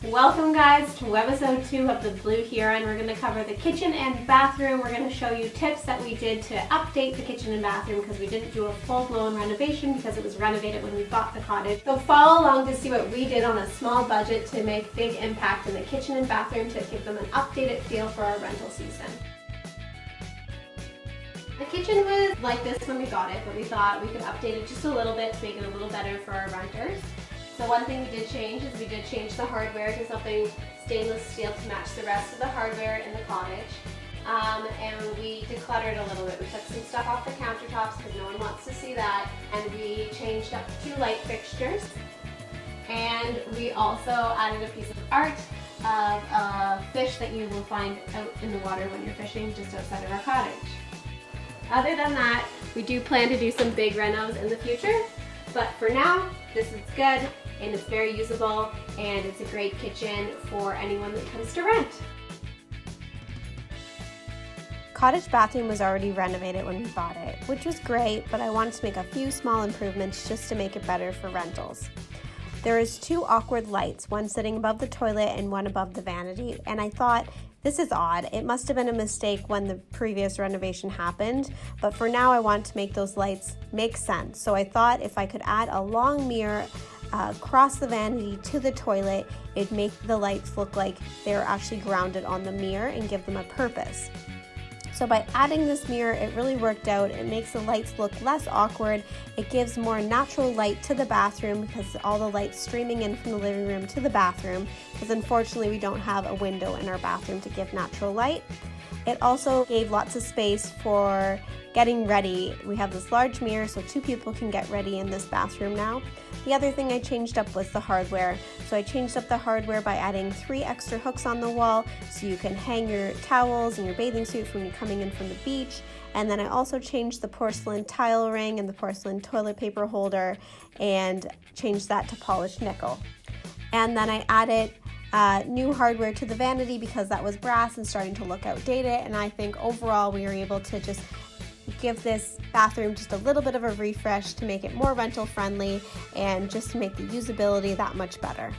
Welcome guys to Webisode 2 of the Blue Huron. We're going to cover the kitchen and bathroom. We're going to show you tips that we did to update the kitchen and bathroom because we didn't do a full-blown renovation because it was renovated when we bought the cottage. So follow along to see what we did on a small budget to make big impact in the kitchen and bathroom to give them an updated feel for our rental season. The kitchen was like this when we got it, but we thought we could update it just a little bit to make it a little better for our renters. So one thing we did change is we did change the hardware to something stainless steel to match the rest of the hardware in the cottage. And we decluttered a little bit. We took some stuff off the countertops because no one wants to see that. And we changed up 2 light fixtures. And we also added a piece of art of a fish that you will find out in the water when you're fishing just outside of our cottage. Other than that, we do plan to do some big renos in the future. But for now, this is good. And it's very usable, and it's a great kitchen for anyone that comes to rent. Cottage bathroom was already renovated when we bought it, which was great, but I wanted to make a few small improvements just to make it better for rentals. There is 2 awkward lights, one sitting above the toilet and one above the vanity, and I thought, this is odd. It must have been a mistake when the previous renovation happened, but for now I want to make those lights make sense. So I thought if I could add a long mirror across the vanity to the toilet, it'd make the lights look like they're actually grounded on the mirror and give them a purpose. So by adding this mirror, it really worked out. It makes the lights look less awkward. It gives more natural light to the bathroom because all the light's streaming in from the living room to the bathroom, because unfortunately we don't have a window in our bathroom to give natural light. It also gave lots of space for getting ready. We have this large mirror so 2 people can get ready in this bathroom now. The other thing I changed up was the hardware. So I changed up the hardware by adding 3 extra hooks on the wall so you can hang your towels and your bathing suit when you're coming in from the beach. And then I also changed the porcelain tile ring and the porcelain toilet paper holder and changed that to polished nickel. And then I added new hardware to the vanity because that was brass and starting to look outdated, and I think overall we were able to just give this bathroom just a little bit of a refresh to make it more rental friendly and just to make the usability that much better.